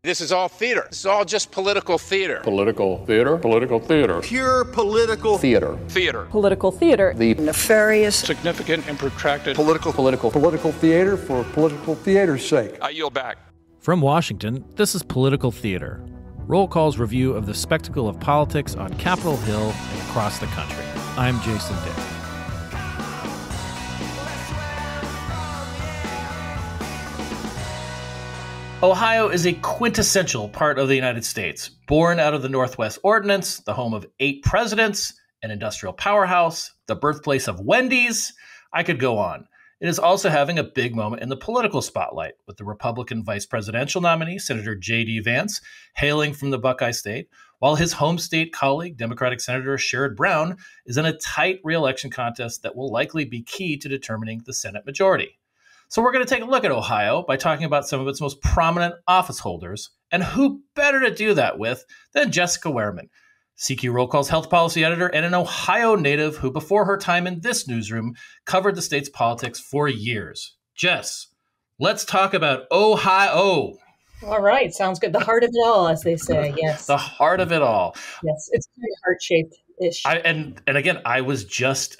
This is all theater. This is all just political theater. Political theater. Political theater. Pure political theater. Theater. Political theater. The nefarious, significant and protracted political theater for political theater's sake. I yield back. From Washington, this is Political Theater, Roll Call's review of the spectacle of politics on Capitol Hill and across the country. I'm Jason Dick. Ohio is a quintessential part of the United States, born out of the Northwest Ordinance, the home of 8 presidents, an industrial powerhouse, the birthplace of Wendy's. I could go on. It is also having a big moment in the political spotlight, with the Republican vice presidential nominee, Senator J.D. Vance, hailing from the Buckeye State, while his home state colleague, Democratic Senator Sherrod Brown, is in a tight reelection contest that will likely be key to determining the Senate majority. So we're going to take a look at Ohio by talking about some of its most prominent office holders, and who better to do that with than Jessica Wehrman, CQ Roll Call's health policy editor and an Ohio native who, before her time in this newsroom, covered the state's politics for years. Jess, let's talk about Ohio. All right. Sounds good. The heart of it all, as they say. Yes. The heart of it all. Yes. It's kind of heart-shaped-ish. And again, I was just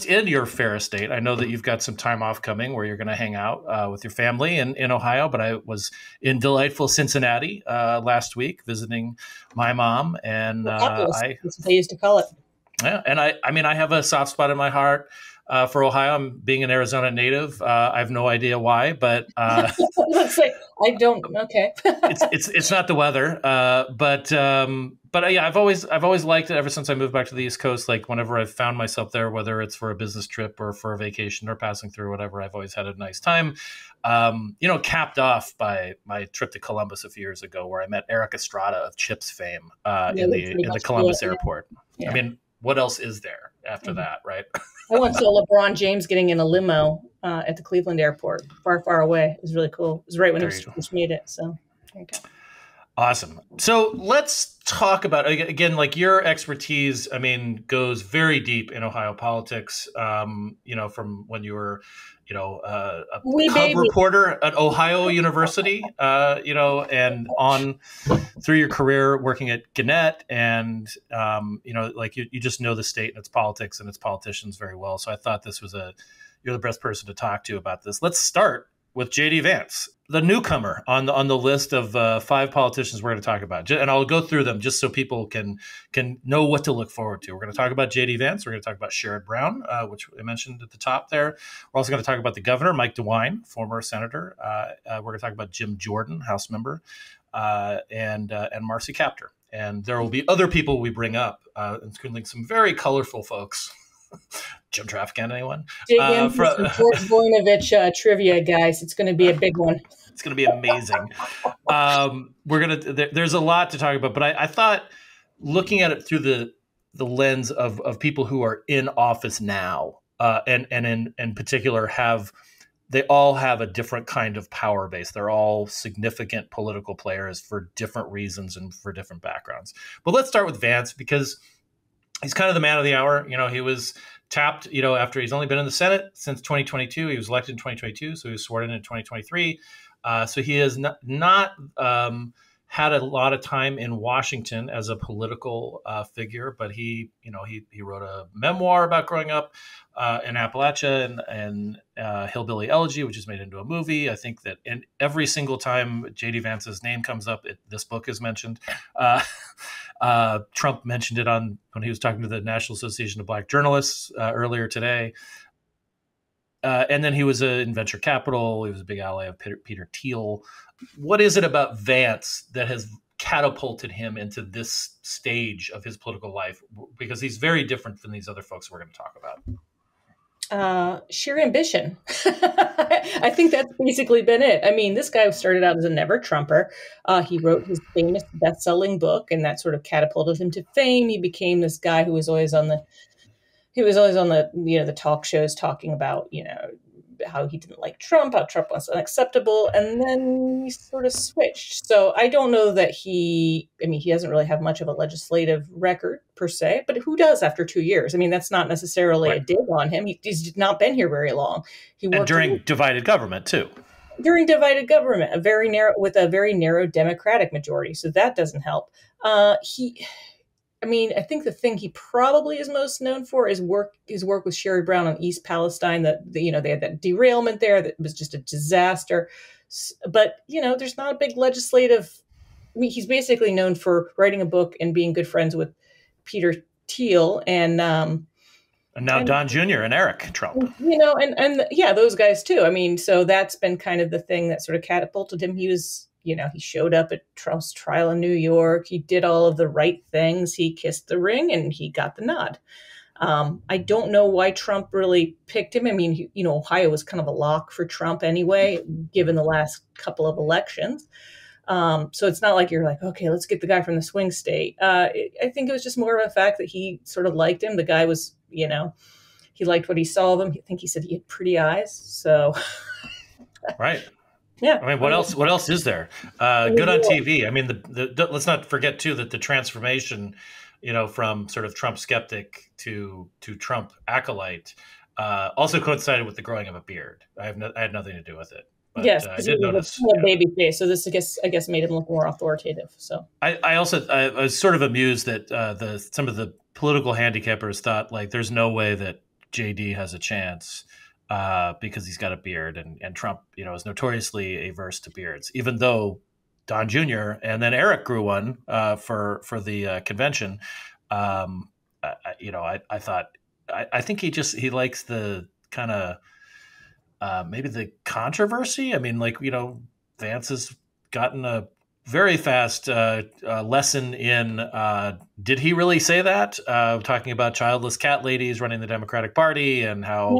in your fair estate. I know that you've got some time off coming where you're going to hang out with your family in Ohio, but I was in delightful Cincinnati last week visiting my mom, and that's what they used to call it. Yeah, and I have a soft spot in my heart for Ohio. I'm being an Arizona native. I have no idea why, but let's say I don't. Okay, it's not the weather, but yeah, I've always liked it ever since I moved back to the East Coast. Like whenever I've found myself there, whether it's for a business trip or for a vacation or passing through whatever, I've always had a nice time. Capped off by my trip to Columbus a few years ago, where I met Eric Estrada of Chips fame in the Columbus airport. Yeah. I mean, what else is there after that, right? I once saw LeBron James getting in a limo at the Cleveland airport, far, far away. It was really cool. It was right when he first made it. So there you go. Awesome. So let's talk about, again, like your expertise, goes very deep in Ohio politics, from when you were, a cub reporter at Ohio University, and on through your career working at Gannett, and, you just know the state and its politics and its politicians very well. So I thought you're the best person to talk to about this. Let's start with J.D. Vance, the newcomer on the list of 5 politicians we're going to talk about. And I'll go through them just so people can know what to look forward to. We're going to talk about J.D. Vance. We're going to talk about Sherrod Brown, which I mentioned at the top there. We're also going to talk about the governor, Mike DeWine, former senator. We're going to talk about Jim Jordan, House member, and Marcy Kaptur. And there will be other people we bring up, including some very colorful folks. Jim Traficant, anyone? Dig in for some Fort Voinovich trivia, guys. It's going to be a big one. It's going to be amazing. There's a lot to talk about, but I thought looking at it through the lens of people who are in office now, and in particular they all have a different kind of power base. They're all significant political players for different reasons and for different backgrounds. But let's start with Vance, because he's kind of the man of the hour. He was tapped, after he's only been in the Senate since 2022. He was elected in 2022, so he was sworn in 2023. So he has not had a lot of time in Washington as a political figure, but he wrote a memoir about growing up in Appalachia and Hillbilly Elegy, which is made into a movie. I think that every single time J.D. Vance's name comes up, this book is mentioned. Trump mentioned it when he was talking to the National Association of Black Journalists earlier today. And then he was in venture capital. He was a big ally of Peter Thiel. What is it about Vance that has catapulted him into this stage of his political life? Because he's very different from these other folks we're going to talk about. Sheer ambition. I think that's basically been it. This guy started out as a never Trumper. He wrote his famous best-selling book, and that sort of catapulted him to fame. He became this guy who was always on the the talk shows talking about, how he didn't like Trump, how Trump was unacceptable, and then he sort of switched. So I don't know that he doesn't really have much of a legislative record per se, but who does after 2 years? That's not necessarily a dig on him. He's not been here very long. And during divided government too. during divided government, with a very narrow Democratic majority. So that doesn't help. I think the thing he probably is most known for is his work with Sherrod Brown on East Palestine. They had that derailment there that was just a disaster. But, there's not a big legislative. I mean, he's basically known for writing a book and being good friends with Peter Thiel and now Don Jr. and Eric Trump. And those guys too. I mean, so that's been kind of the thing that sort of catapulted him. He was, he showed up at Trump's trial in New York. He did all of the right things. He kissed the ring and he got the nod. I don't know why Trump really picked him. I mean, Ohio was kind of a lock for Trump anyway, given the last couple of elections. So it's not like you're like, okay, let's get the guy from the swing state. I think it was just more of a fact that he sort of liked him. The guy was, he liked what he saw of him. I think he said he had pretty eyes. So. Right. Yeah. I mean, what else is there? Good on TV. I mean, let's not forget too that the transformation, from sort of Trump skeptic to Trump acolyte, also coincided with the growing of a beard. I had nothing to do with it. But, yes, I did notice a baby face. So this, I guess, made him look more authoritative. So I was sort of amused that some of the political handicappers thought like there's no way that JD has a chance. Because he's got a beard and Trump, is notoriously averse to beards, even though Don Jr. and then Eric grew one for the convention. I think he likes the kind of maybe the controversy. I mean, Vance has gotten a very fast lesson in did he really say that? Talking about childless cat ladies running the Democratic Party and how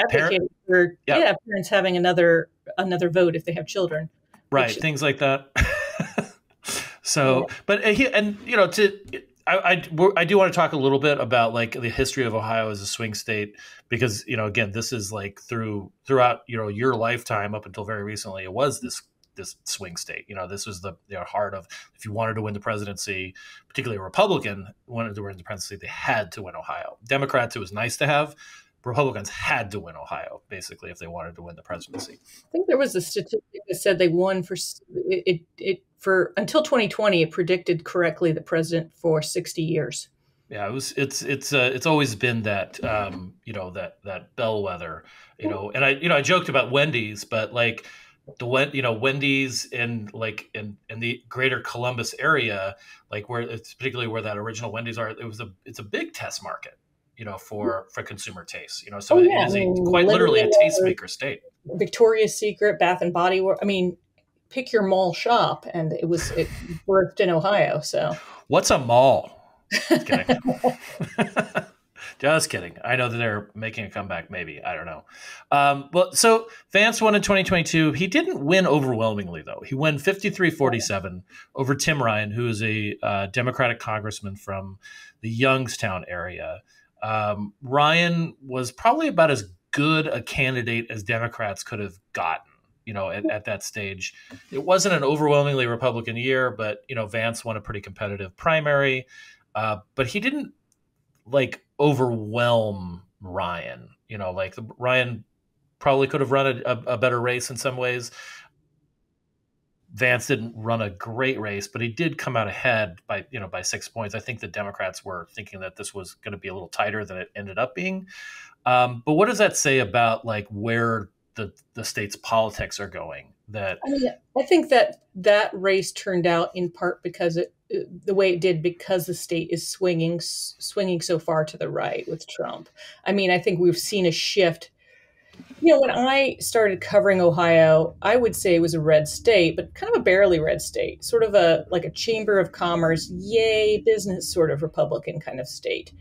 parents having another vote if they have children, right? Things like that. So, but I do want to talk a little bit about like the history of Ohio as a swing state because again this is like throughout your lifetime up until very recently it was this swing state. This was the heart of if you wanted to win the presidency, particularly a Republican wanted to win the presidency, they had to win Ohio. Democrats, it was nice to have. Republicans had to win Ohio, basically, if they wanted to win the presidency. I think there was a statistic that said they won for until 2020. It predicted correctly the president for 60 years. Yeah, it's always been that that bellwether, and I joked about Wendy's, but like. Wendy's in the greater Columbus area, like where it's particularly where that original Wendy's are, it's a big test market, for consumer taste, so it is quite literally a tastemaker state. Victoria's Secret, Bath and Body Works. I mean, pick your mall shop, and it birthed in Ohio. So what's a mall? Just kidding. Just kidding. I know that they're making a comeback, maybe. I don't know. So Vance won in 2022. He didn't win overwhelmingly, though. He won 53-47 over Tim Ryan, who is a Democratic congressman from the Youngstown area. Ryan was probably about as good a candidate as Democrats could have gotten, at that stage. It wasn't an overwhelmingly Republican year, but, Vance won a pretty competitive primary. But he didn't, overwhelm Ryan. Ryan probably could have run a better race in some ways. Vance didn't run a great race, but he did come out ahead by 6 points. I think the Democrats were thinking that this was going to be a little tighter than it ended up being. But what does that say about where the state's politics are going? I think that race turned out in part because the way it did because the state is swinging so far to the right with Trump. I mean, I think we've seen a shift. When I started covering Ohio, I would say it was a red state, but kind of a barely red state, sort of a chamber of commerce, yay, business sort of Republican kind of state.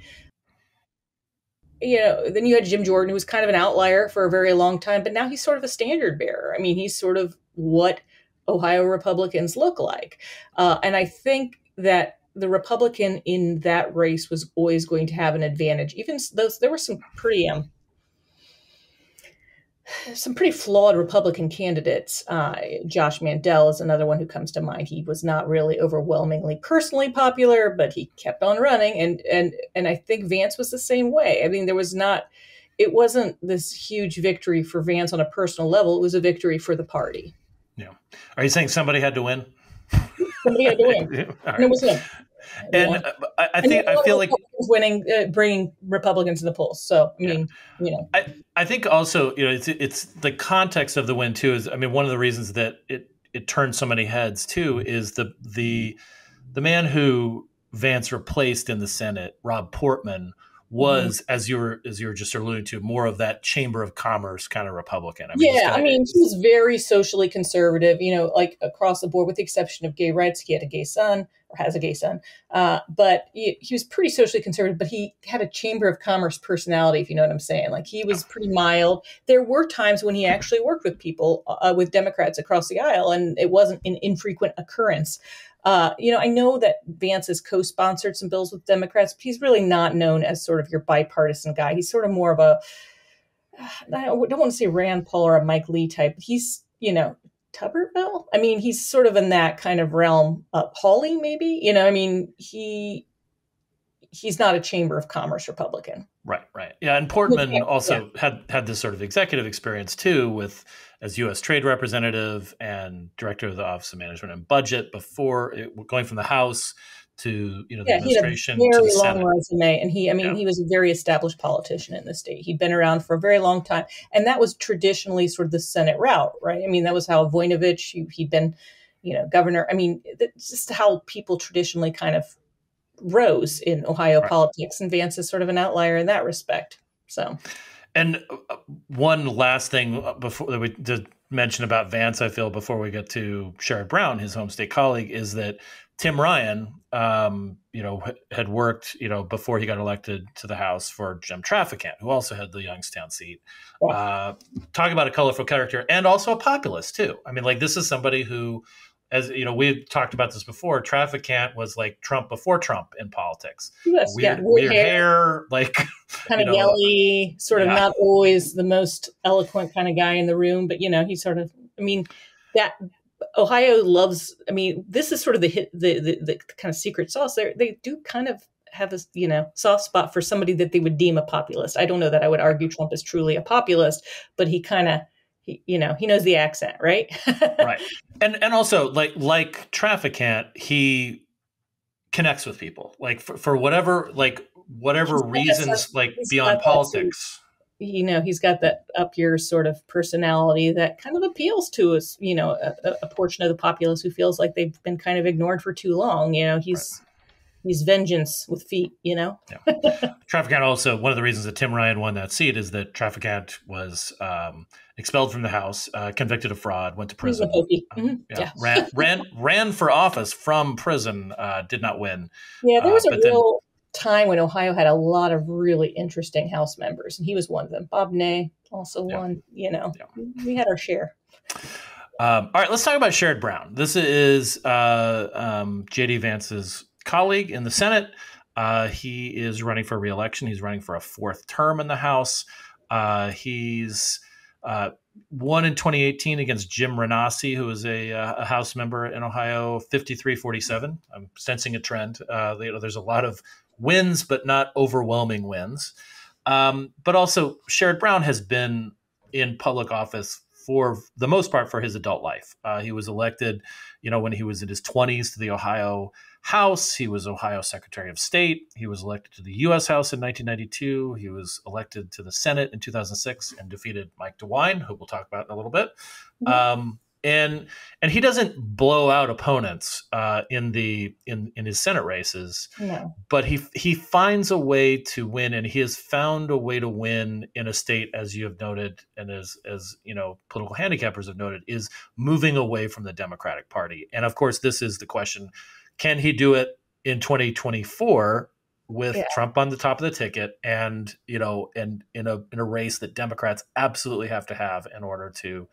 Then you had Jim Jordan, who was kind of an outlier for a very long time, but now he's sort of a standard bearer. I mean, he's sort of what Ohio Republicans look like. And I think that the Republican in that race was always going to have an advantage, even though there were some pretty flawed Republican candidates. Josh Mandel is another one who comes to mind. He was not really overwhelmingly personally popular, but he kept on running. And I think Vance was the same way. I mean, there was not, it wasn't this huge victory for Vance on a personal level. It was a victory for the party. Yeah. Are you saying somebody had to win? Somebody had to win. Right. And it was him. And I feel like winning, bringing Republicans to the polls. So, I mean, I think also, it's the context of the win too is, I mean, one of the reasons that it turned so many heads too is the man who Vance replaced in the Senate, Rob Portman, was, as you were just alluding to, more of that Chamber of Commerce kind of Republican. He was very socially conservative, like across the board, with the exception of gay rights. He had a gay son, or has a gay son, but he was pretty socially conservative, but he had a Chamber of Commerce personality, if you know what I'm saying. Like, he was pretty mild. There were times when he actually worked with people, with Democrats across the aisle, and it wasn't an infrequent occurrence. I know that Vance has co-sponsored some bills with Democrats, but he's really not known as sort of your bipartisan guy. He's sort of more of a, I don't want to say Rand Paul or a Mike Lee type, but he's, Tuberville. I mean, he's sort of in that kind of realm. Hawley, maybe, he's not a Chamber of Commerce Republican. Right. Yeah. And Portman also had this sort of executive experience too, as U.S. Trade Representative and Director of the Office of Management and Budget before going from the House to the administration. He had a very long resume, and he was a very established politician in the state. He'd been around for a very long time, and that was traditionally sort of the Senate route, right? I mean, that was how Voinovich, he'd been, governor. I mean, that's just how people traditionally kind of rose in Ohio politics, and Vance is sort of an outlier in that respect. So. And one last thing before we did mention about Vance, I feel, before we get to Sherrod Brown, his home state colleague, is that Tim Ryan, had worked, before he got elected to the House for Jim Traficant, who also had the Youngstown seat. Talk about a colorful character and also a populist too. I mean, like, this is somebody who, as we've talked about this before, Traficant was like Trump before Trump in politics. Yes, weird hair, like kind of yelly, sort of not always the most eloquent kind of guy in the room, but he's sort of. I mean, that Ohio loves. I mean, this is sort of the kind of secret sauce. They do kind of have a soft spot for somebody that they would deem a populist. I don't know that I would argue Trump is truly a populist, but he kind of. He knows the accent, right? Right. And also like Traficant, he connects with people like for whatever reasons, like beyond politics. He's got that up your sort of personality that kind of appeals to us, a portion of the populace who feels like they've been kind of ignored for too long. He's vengeance with feet, Yeah. Traficant also, one of the reasons that Tim Ryan won that seat is that Traficant was expelled from the House, convicted of fraud, went to prison. Ran for office from prison, did not win. Yeah, there was a real time when Ohio had a lot of really interesting House members, and he was one of them. Bob Ney also won. We had our share. All right, let's talk about Sherrod Brown. This is J.D. Vance's colleague in the Senate. He is running for re-election. He's running for a fourth term in the House. He's won in 2018 against Jim Renassi, who is a House member in Ohio, 53-47. I'm sensing a trend. There's a lot of wins, but not overwhelming wins. But also, Sherrod Brown has been in public office for the most part for his adult life. He was elected, when he was in his 20s to the Ohio House. He was Ohio Secretary of State. He was elected to the U.S. House in 1992. He was elected to the Senate in 2006 and defeated Mike DeWine, who we'll talk about in a little bit. Mm-hmm. And he doesn't blow out opponents in his Senate races, but he finds a way to win, and he has found a way to win in a state, as you have noted, and as political handicappers have noted, is moving away from the Democratic Party. And of course, this is the question: can he do it in 2024 with Trump on the top of the ticket, and and in a race that Democrats absolutely have to have in order to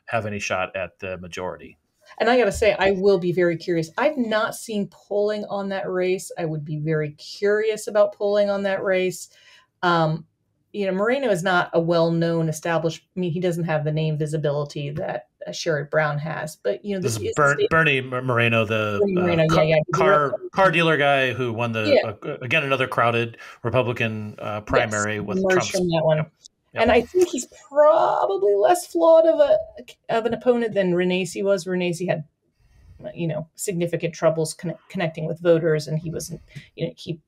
have any shot at the majority? And I got to say, I will be very curious. I've not seen polling on that race. I would be very curious about polling on that race. Moreno is not a well-known established. I mean, he doesn't have the name visibility that Sherrod Brown has. But this is Bernie Moreno, car dealer guy who won the again another crowded Republican primary with Trump's. From that one. And I think he's probably less flawed of an opponent than Renacci was. Renacci had, significant troubles connecting with voters, and he wasn't, he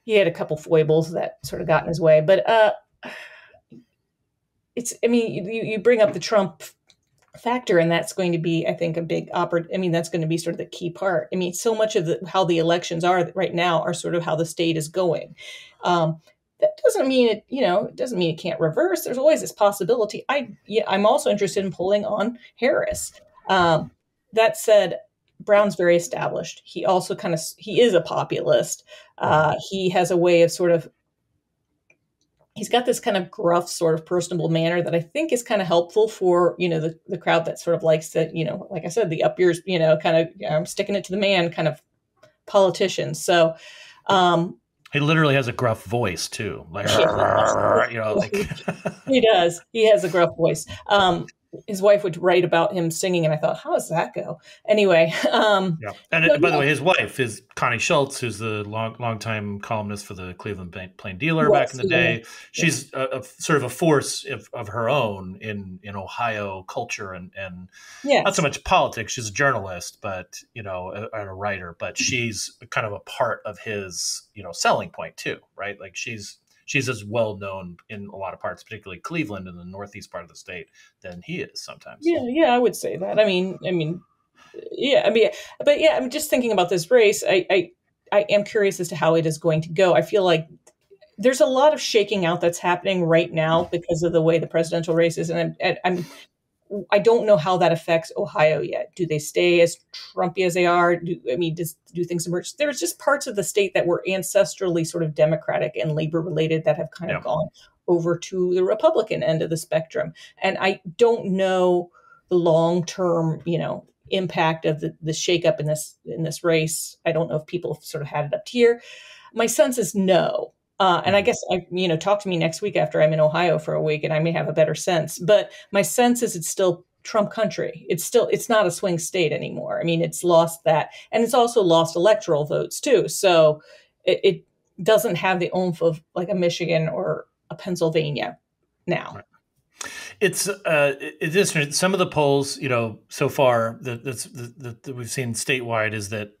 had a couple foibles that sort of got in his way. But you bring up the Trump factor, and that's going to be, I think, a big that's going to be sort of the key part. So much of how the elections are right now are sort of how the state is going. That doesn't mean it doesn't mean it can't reverse. There's always this possibility. I'm also interested in pulling on Harris. That said, Brown's very established. He also he is a populist. He has a way of he's got this kind of gruff, sort of personable manner that I think is kind of helpful for, the crowd that sort of likes to, like I said, the up yours, kind of sticking it to the man kind of politicians. So, he literally has a gruff voice too. Like, he does. He has a gruff voice. His wife would write about him singing, and I thought, how does that go? Anyway. And by the way, his wife is Connie Schultz, who's the longtime columnist for the Cleveland Plain Dealer back in the day. She's a sort of a force of her own in Ohio culture and not so much politics. She's a journalist, but and a writer. But she's kind of a part of his selling point too, right? Like she's as well known in a lot of parts, particularly Cleveland in the northeast part of the state, than he is sometimes. Yeah, I would say that. I'm just thinking about this race. I am curious as to how it is going to go. I feel like there's a lot of shaking out that's happening right now because of the way the presidential race is, and I don't know how that affects Ohio yet. Do they stay as Trumpy as they are? Do things emerge? There's just parts of the state that were ancestrally sort of Democratic and labor related that have kind of gone over to the Republican end of the spectrum. And I don't know the long-term, impact of the shakeup in this race. I don't know if people have sort of had it up here. My sense is no. And I guess, talk to me next week after I'm in Ohio for a week and I may have a better sense. But my sense is it's still Trump country. It's not a swing state anymore. It's lost that. And it's also lost electoral votes too. So it doesn't have the oomph of like a Michigan or a Pennsylvania now. Right. It's interesting. Some of the polls, so far that we've seen statewide is that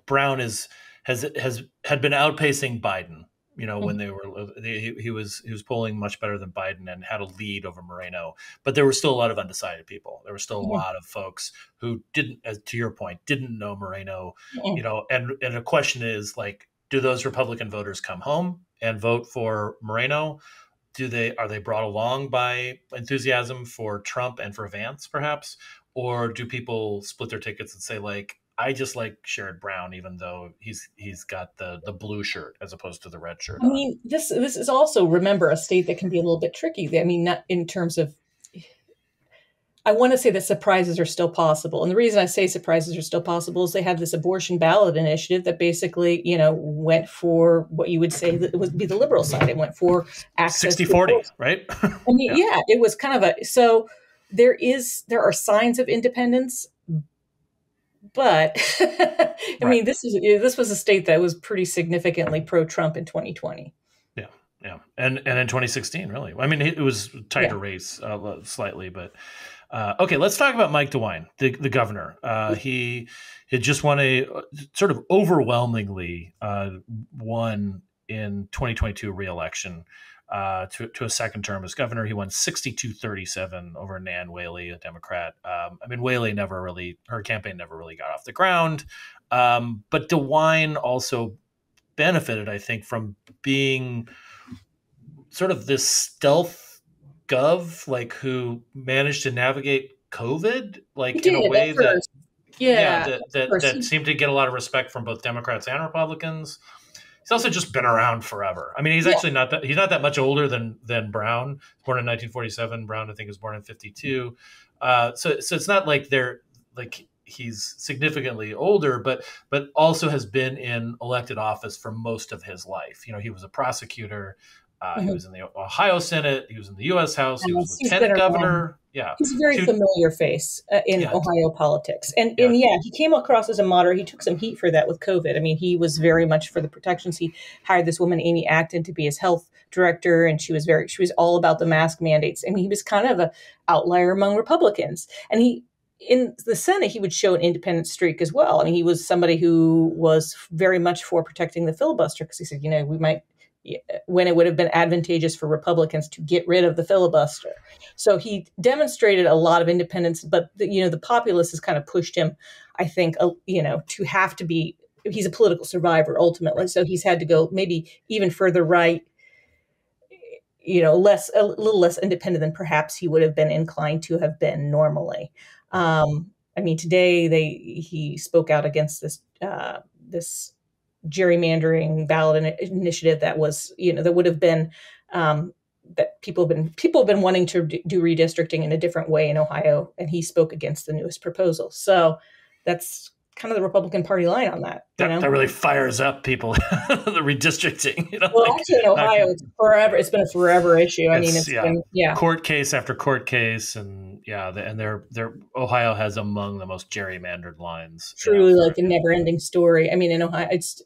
Brown had been outpacing Biden. When he was polling much better than Biden and had a lead over Moreno, but there were still a lot of undecided people. There were still a lot of folks who didn't, as to your point, didn't know Moreno. And the question is like, do those Republican voters come home and vote for Moreno? Are they brought along by enthusiasm for Trump and for Vance, perhaps, or do people split their tickets and say like, I just like Sherrod Brown, even though he's got the blue shirt as opposed to the red shirt. This is also, remember, a state that can be a little bit tricky. Not in terms of, I want to say that surprises are still possible. And the reason I say surprises are still possible is they had this abortion ballot initiative that basically, went for what you would say that would be the liberal side. It went for access 60-40, right? It was kind of so there are signs of independence. But this was a state that was pretty significantly pro-Trump in 2020. Yeah, and in 2016, really. It was a tighter race slightly, but okay. Let's talk about Mike DeWine, the governor. He had just won a sort of overwhelmingly won in 2022 reelection. To a second term as governor. He won 62-37 over Nan Whaley, a Democrat. Whaley her campaign never really got off the ground. But DeWine also benefited, I think, from being sort of this stealth gov, like who managed to navigate COVID, like in a way that seemed to get a lot of respect from both Democrats and Republicans. He's also just been around forever. He's actually not that much older than Brown. Born in 1947. Brown, I think, was born in 52. So it's not like he's significantly older, but also has been in elected office for most of his life. He was a prosecutor. He was in the Ohio Senate. He was in the U.S. House. He was He's lieutenant been around. governor. Yeah, He's a very familiar face in Ohio politics. And he came across as a moderate. He took some heat for that with COVID. I mean, he was very much for the protections. He hired this woman, Amy Acton, to be his health director, and she was all about the mask mandates. I mean, he was kind of an outlier among Republicans. And in the Senate, he would show an independent streak as well. I mean, he was somebody who was very much for protecting the filibuster, because he said, we might, when it would have been advantageous for Republicans to get rid of the filibuster. So he demonstrated a lot of independence, but the populace has kind of pushed him, I think, to have to be, he's a political survivor ultimately. So he's had to go maybe even further right, a little less independent than perhaps he would have been inclined to have been normally. I mean, today he spoke out against this gerrymandering ballot initiative that was, that would have been, that people have been wanting to do redistricting in a different way in Ohio, and he spoke against the newest proposal. So that's kind of the Republican Party line on that. That really fires up people, the redistricting. Actually, in Ohio, it's been a forever issue. I mean, it's been court case after court case, and Ohio has among the most gerrymandered lines. Truly, like a never-ending story. I mean, in Ohio, it's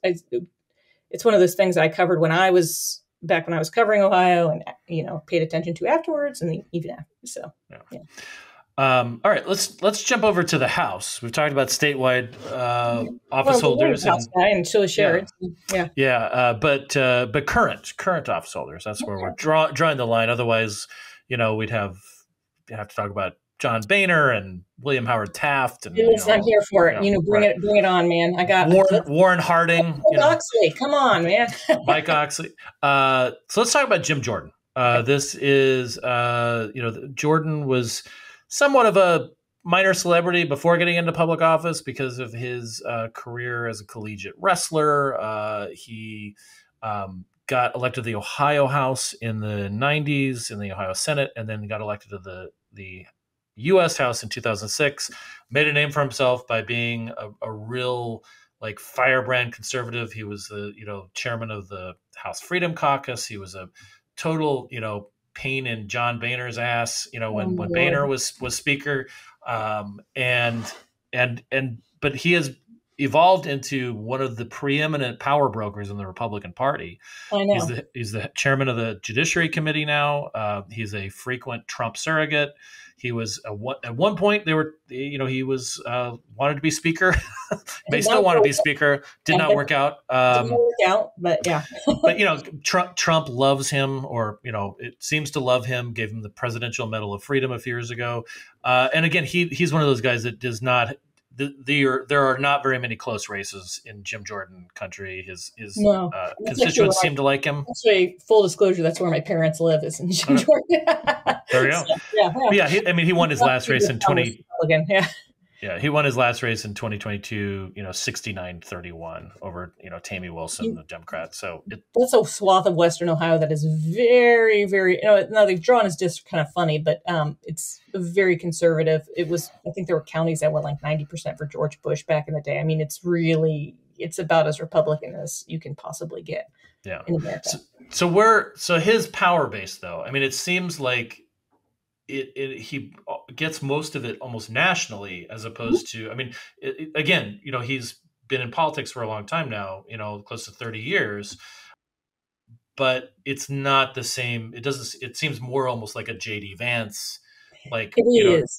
one of those things I covered when I was covering Ohio, and paid attention to afterwards, and even after. So yeah. All right, let's jump over to the House. We've talked about statewide office holders, and so is Sherrod. But current office holders. That's where we're drawing the line. Otherwise, we'd have to talk about John Boehner and William Howard Taft. And I'm here for it. Bring it on, man. I got Warren Harding. Oxley, come on, man. Mike Oxley. So let's talk about Jim Jordan. This is Jordan was somewhat of a minor celebrity before getting into public office because of his career as a collegiate wrestler. He got elected to the Ohio House in the 90s, in the Ohio Senate, and then got elected to the U.S. House in 2006. Made a name for himself by being a real firebrand conservative. He was the chairman of the House Freedom Caucus. He was a total pain in John Boehner's ass, when Boehner was speaker, but he has evolved into one of the preeminent power brokers in the Republican Party. I know. He's the chairman of the Judiciary Committee now. He's a frequent Trump surrogate. He was at one point he was wanted to be speaker. May still want to be speaker. Did not work out. But yeah. But Trump loves him, or it seems to love him. Gave him the Presidential Medal of Freedom a few years ago. And again, he's one of those guys that does not. There are not very many close races in Jim Jordan country. His constituents seem to like him. Actually, full disclosure, that's where my parents live, is in Jim Jordan. There you go. So, he won his last race in 20. Yeah, he won his last race in 2022, 69-31 over, Tammy Wilson, the Democrat. So that's a swath of Western Ohio that is very, very, now they've drawn as just kind of funny, but it's very conservative. I think there were counties that went 90% for George Bush back in the day. I mean, it's about as Republican as you can possibly get in America. So his power base, though, I mean, it seems like he gets most of it almost nationally, as opposed to, I mean, again, he's been in politics for a long time now, close to 30 years, but it's not the same. It seems more almost like a JD Vance,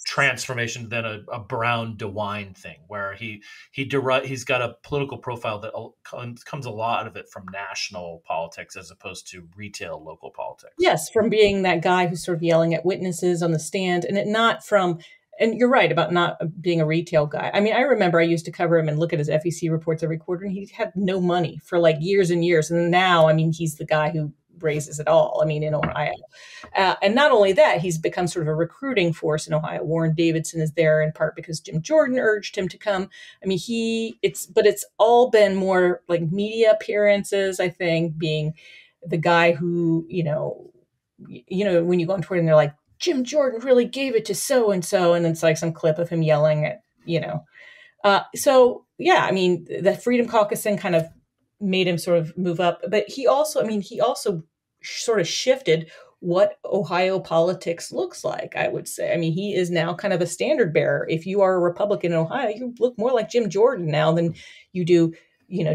transformation than a Brown DeWine thing, where he's got a political profile that comes a lot of it from national politics as opposed to retail local politics. Yes, from being that guy who's sort of yelling at witnesses on the stand, and you're right about not being a retail guy. I mean, I remember I used to cover him and look at his FEC reports every quarter, and he had no money for years and years. And now, I mean, he's the guy who raises it all. I mean, in Ohio. And not only that, he's become sort of a recruiting force in Ohio. Warren Davidson is there in part because Jim Jordan urged him to come. I mean, it's all been more media appearances, I think, being the guy who, when you go on Twitter and they're like, Jim Jordan really gave it to so-and-so. And it's some clip of him yelling at, so yeah, I mean, the Freedom Caucus thing kind of made him sort of move up, but he also sort of shifted what Ohio politics looks like, I would say. I mean, he is now kind of a standard bearer. If you are a Republican in Ohio, you look more like Jim Jordan now than you do,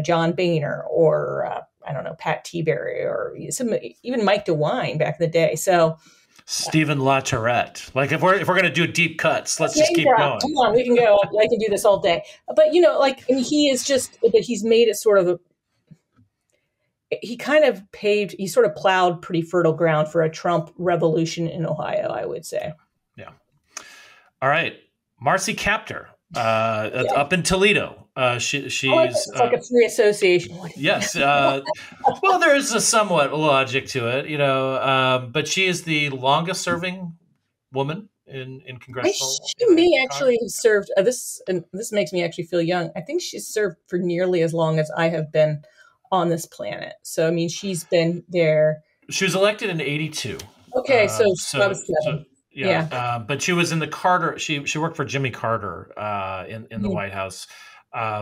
John Boehner or, I don't know, Pat Tiberi or even Mike DeWine back in the day. So Stephen LaTourette. Like if we're going to do deep cuts, let's just keep going. Come on, we can go. I can do this all day. But, he's made it sort of he sort of plowed pretty fertile ground for a Trump revolution in Ohio, I would say. Yeah. All right. Marcy Kaptur, up in Toledo. She's it's like a free association. Yes. Well, there is a somewhat logic to it, but she is the longest serving woman in congressional. She may actually have served this makes me actually feel young. I think she's served for nearly as long as I have been on this planet. So, I mean, she's been there. She was elected in 82. Okay, so I was 7. But she was in the Carter. She worked for Jimmy Carter in the White House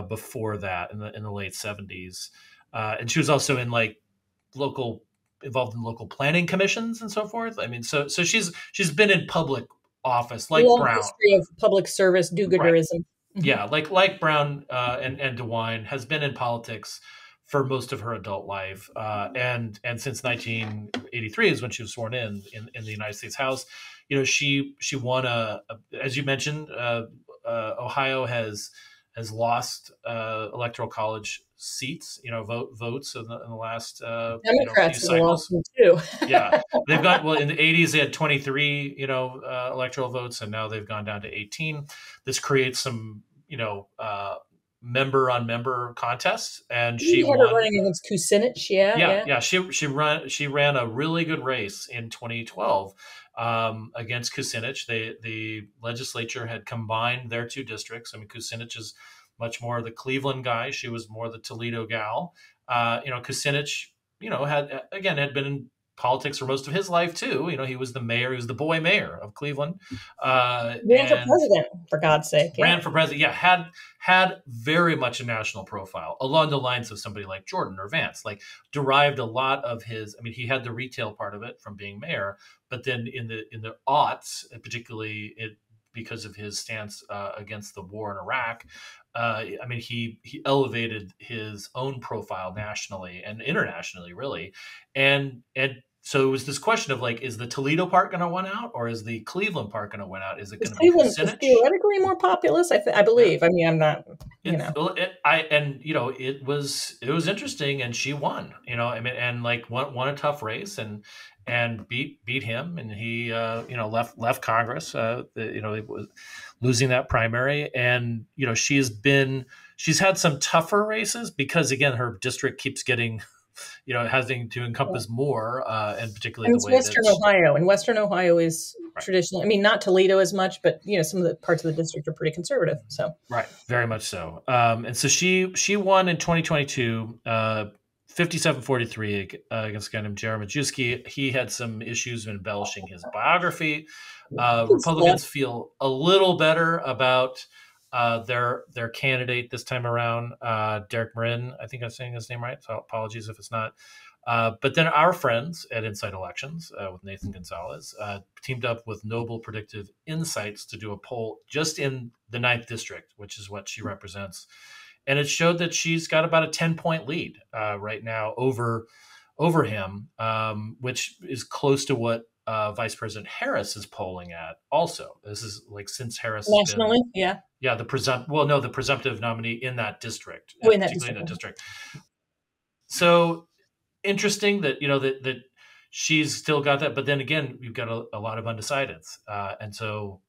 before that in the late 70s, and she was also in involved in local planning commissions and so forth. I mean, so she's been in public office like Brown. History of public service do-gooderism. Right. Yeah, like Brown and DeWine has been in politics for most of her adult life, and since 1983 is when she was sworn in the United States House. She won as you mentioned, Ohio has lost electoral college seats, votes in the last Democrats few cycles. Lost them too. Yeah, they've got in the 80s they had 23 electoral votes, and now they've gone down to 18. This creates some member on member contest, and she won. Running against Kucinich. Yeah. She ran a really good race in 2012 against Kucinich. The legislature had combined their two districts. I mean, Kucinich is much more the Cleveland guy. She was more the Toledo gal. Kucinich, had been in politics for most of his life too. He was the mayor. He was the boy mayor of Cleveland. Ran for president, for God's sake. Yeah. Ran for president. Yeah, had very much a national profile along the lines of somebody like Jordan or Vance. Like derived a lot of his. I mean, he had the retail part of it from being mayor, but then in the aughts, particularly because of his stance against the war in Iraq. He elevated his own profile nationally and internationally, really, and so it was this question of is the Toledo part going to win out, or is the Cleveland part going to win out? Is it going to be Kucinich? Is theoretically more populous? I believe. I mean, I'm not. It was interesting, and she won. And won a tough race, and beat him, and he left Congress. He was losing that primary, and she's had some tougher races because again her district keeps getting. Having to encompass more, and particularly the way Western Ohio. And Western Ohio is traditionally, not Toledo as much, but some of the parts of the district are pretty conservative. So right, very much so. And so she won in 2022, 57-43 against a guy named Jeremy Majewski. He had some issues in embellishing his biography. Republicans feel a little better about their candidate this time around, Derek Marin. I think I'm saying his name right, so apologies if it's not. But then our friends at Inside Elections with Nathan Gonzalez teamed up with Noble Predictive Insights to do a poll just in the 9th district, which is what she represents. And it showed that she's got about a 10-point lead right now over him, which is close to what Vice President Harris is polling at also. This is since Harris nationally, yeah, the presumptive nominee in that district, in that district. So interesting that that she's still got that, but then again, you've got a lot of undecideds, and so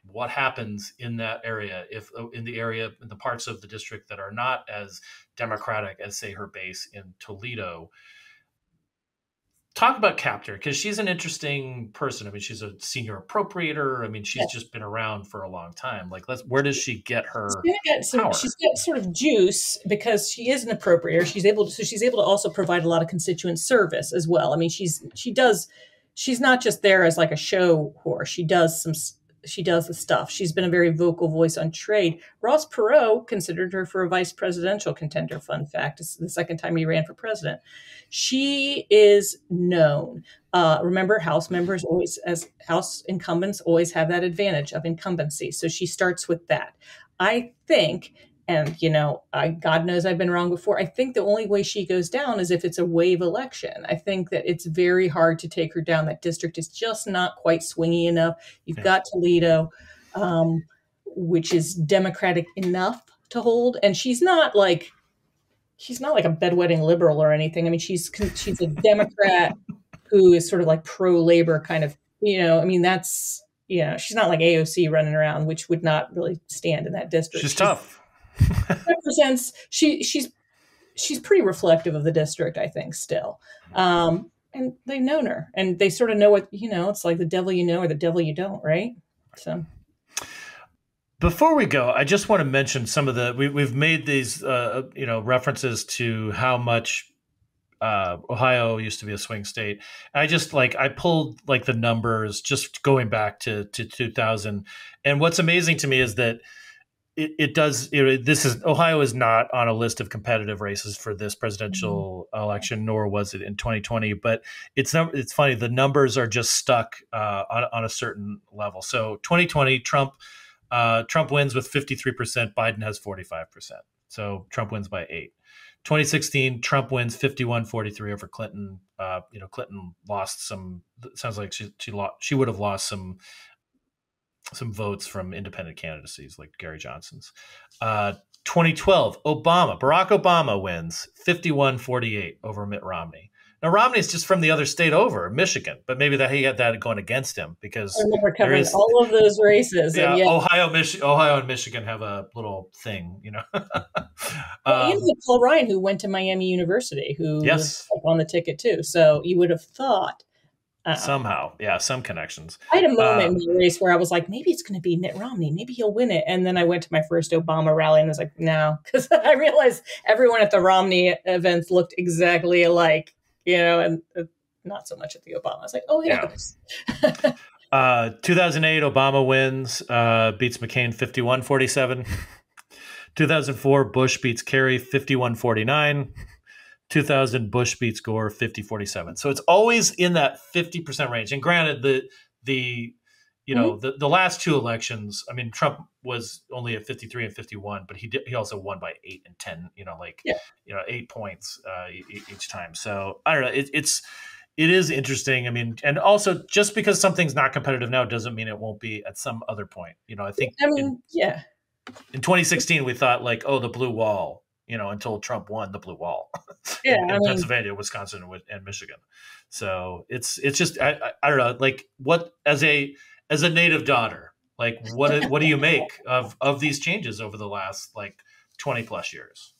what happens in that area if in the parts of the district that are not as Democratic as say her base in Toledo. Talk about Kaptur, because she's an interesting person. I mean, she's a senior appropriator. I mean, she's just been around for a long time. Where does she get her power? She's got sort of juice because she is an appropriator. She's able to also provide a lot of constituent service as well. I mean, she's not just there as a show horse. She does she does the stuff. She's been a very vocal voice on trade. Ross Perot considered her for a vice presidential contender. Fun fact: it's the second time he ran for president. She is known. Remember, House members always, as House incumbents, always have that advantage of incumbency. So she starts with that. I think, and God knows I've been wrong before, I think the only way she goes down is if it's a wave election. I think that it's very hard to take her down. That district is just not quite swingy enough. You've got Toledo, which is Democratic enough to hold, and she's not like a bedwetting liberal or anything. I mean, she's a Democrat who is sort of like pro-labor kind of, that's, she's not like AOC running around, which would not really stand in that district. She's tough. Represents, she's pretty reflective of the district, I think, still. And they've known her, and they sort of know what, it's like the devil you know or the devil you don't, right? So. Before we go, I just want to mention some of we've made these, references to how much Ohio used to be a swing state. I pulled the numbers just going back to 2000. And what's amazing to me is that Ohio is not on a list of competitive races for this presidential election, nor was it in 2020. But it's funny. The numbers are just stuck on a certain level. So 2020, Trump wins with 53%. Biden has 45%. So Trump wins by 8. 2016, Trump wins 51-43 over Clinton. Clinton lost some. It sounds like she would have lost some votes from independent candidacies like Gary Johnson's. 2012, Barack Obama wins 51-48 over Mitt Romney. Now, Romney's just from the other state over, Michigan, but maybe he got that going against him because I remember covering all of those races. Yeah, Ohio and Michigan have a little thing, Paul Ryan, who went to Miami University, who was on the ticket too. So you would have thought. Somehow, some connections. I had a moment in the race where I was like, maybe it's going to be Mitt Romney. Maybe he'll win it. And then I went to my first Obama rally and I was like, no, because I realized everyone at the Romney events looked exactly alike. And not so much at the Obama. I was like, oh, yeah. 2008, Obama wins, beats McCain 51-47. 2004, Bush beats Kerry 51-49. 2000, Bush beats Gore 50-47. So it's always in that 50% range. And granted, the last two elections, I mean, Trump was only at 53 and 51, but he also won by 8 and 10, 8 points each time. So I don't know. It is interesting. I mean, and also just because something's not competitive now doesn't mean it won't be at some other point. I think in 2016 we thought the blue wall, until Trump won the blue wall in Pennsylvania, Wisconsin, and Michigan. So it's just I don't know, what as a native daughter, what do you make of these changes over the last 20 plus years?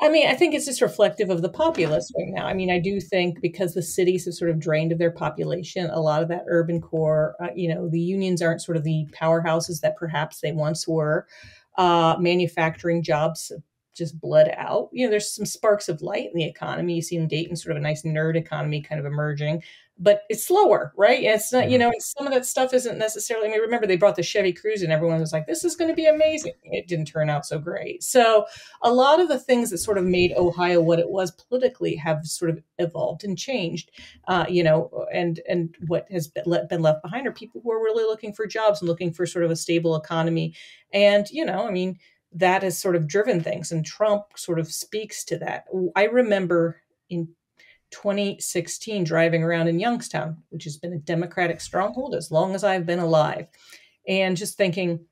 I mean, I think it's just reflective of the populace right now. I mean, I do think because the cities have sort of drained of their population, a lot of that urban core, the unions aren't sort of the powerhouses that perhaps they once were. Manufacturing jobs just bled out. There's some sparks of light in the economy. You see in Dayton, sort of a nice nerd economy kind of emerging, but it's slower, right? And it's not, and some of that stuff isn't necessarily, I mean, remember they brought the Chevy Cruze and everyone was like, this is going to be amazing. It didn't turn out so great. So a lot of the things that sort of made Ohio what it was politically have sort of evolved and changed, and what has been left behind are people who are really looking for jobs and looking for sort of a stable economy. And, that has sort of driven things, and Trump sort of speaks to that. I remember in 2016 driving around in Youngstown, which has been a Democratic stronghold as long as I've been alive, and just having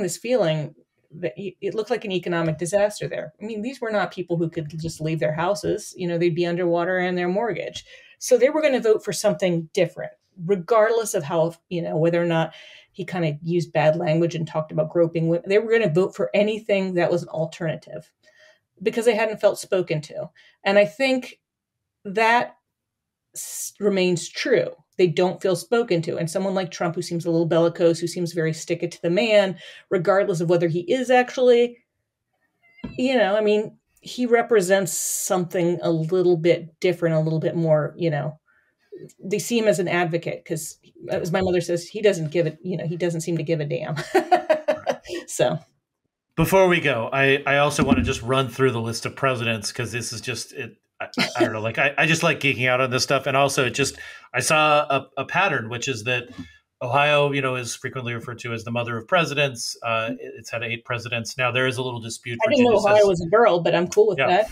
this feeling that it looked like an economic disaster there. I mean, these were not people who could just leave their houses. They'd be underwater and their mortgage. So they were going to vote for something different, regardless of how, whether or not he kind of used bad language and talked about groping women. They were going to vote for anything that was an alternative because they hadn't felt spoken to. And I think that remains true. They don't feel spoken to. And someone like Trump, who seems a little bellicose, who seems very stick it to the man, regardless of whether he is actually, he represents something a little bit different, a little bit more, they see him as an advocate because, as my mother says, he doesn't give it. He doesn't seem to give a damn. So. Before we go, I also want to just run through the list of presidents because this is just it. I don't know. Like I just like geeking out on this stuff, and also I saw a pattern, which is that Ohio, is frequently referred to as the mother of presidents. It's had 8 presidents. Now there is a little dispute. I didn't know Ohio was a girl, but I'm cool with that.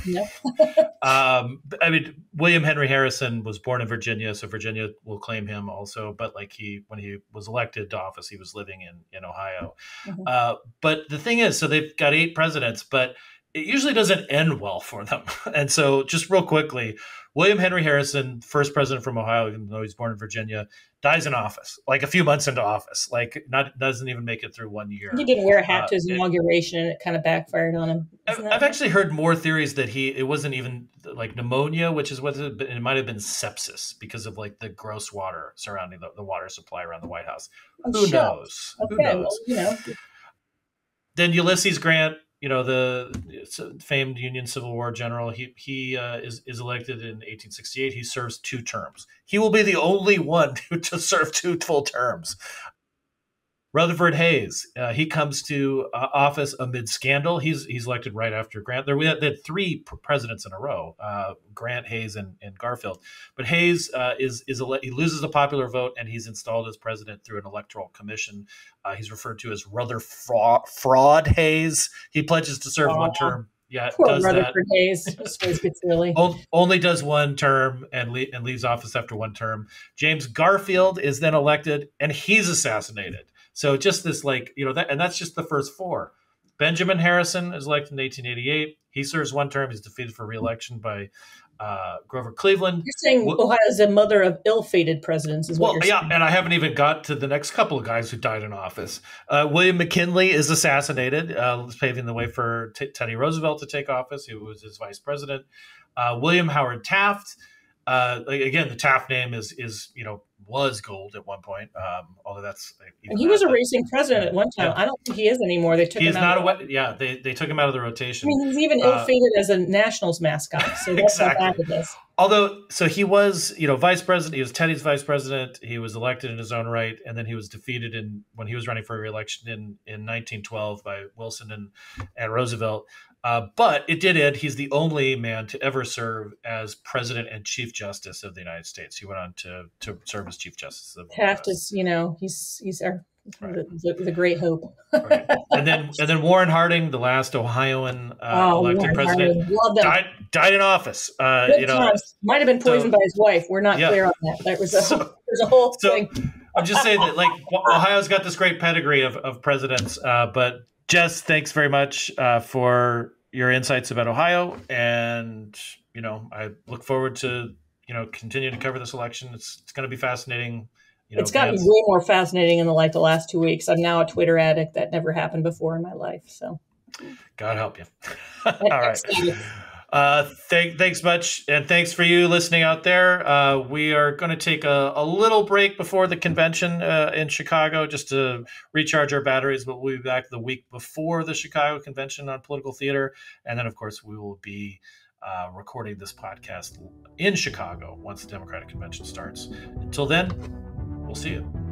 I mean, William Henry Harrison was born in Virginia, so Virginia will claim him also. But like when he was elected to office, he was living in Ohio. Mm-hmm. But the thing is, so they've got 8 presidents, but it usually doesn't end well for them. And so just real quickly, William Henry Harrison, first president from Ohio, even though he's born in Virginia, dies in office, like a few months into office, doesn't even make it through 1 year. He didn't wear a hat to his inauguration, and it kind of backfired on him. I've actually heard more theories that it wasn't even like pneumonia, which is what it might have been sepsis because of like the gross water surrounding the water supply around the White House. Who knows? Okay, Who knows? Well, Then Ulysses Grant, the famed Union Civil War general, he is elected in 1868. He serves 2 terms. He will be the only one to serve 2 full terms. Rutherford Hayes, he comes to office amid scandal. He's elected right after Grant. We had 3 presidents in a row: Grant, Hayes, and Garfield. But Hayes he loses the popular vote, and he's installed as president through an electoral commission. He's referred to as Rutherford Hayes. He pledges to serve 1 term. Yeah, poor does Rutherford that. Hayes. This always gets silly. Only does 1 term and leaves office after 1 term. James Garfield is then elected, and he's assassinated. So just this, and that's just the first 4. Benjamin Harrison is elected in 1888. He serves 1 term. He's defeated for re-election by Grover Cleveland. You're saying Ohio is a mother of ill-fated presidents, is what you're saying. And I haven't even got to the next couple of guys who died in office. William McKinley is assassinated, paving the way for Teddy Roosevelt to take office, who was his vice president. William Howard Taft. Again, the Taft name was gold at one point, although that's and he was a racing president at one time. Yeah. I don't think he is anymore. They took him out. They took him out of the rotation. I mean, he's even ill-fated as a Nationals mascot. So that's exactly how bad it is. Although, so he was, vice president. He was Teddy's vice president. He was elected in his own right, and then he was defeated when he was running for re-election in 1912 by Wilson and Roosevelt. But it did end. He's the only man to ever serve as president and chief justice of the United States. He went on to serve as chief justice of Taft is, he's our the great hope. Right. And then Warren Harding, the last Ohioan elected president, died in office. Might have been poisoned by his wife. We're not clear on that. There's a whole thing. I'm just saying that Ohio's got this great pedigree of presidents. But Jess, thanks very much for your insights about Ohio, and I look forward to continue to cover this election. It's going to be fascinating. It's gotten way more fascinating in the last 2 weeks. I'm now a Twitter addict. That never happened before in my life. So, God help you. All right. Thanks much, and thanks for you listening out there. We are going to take a little break before the convention in Chicago just to recharge our batteries, but we'll be back the week before the Chicago convention on political theater, and then of course we will be recording this podcast in Chicago once the Democratic convention starts. Until then, we'll see you.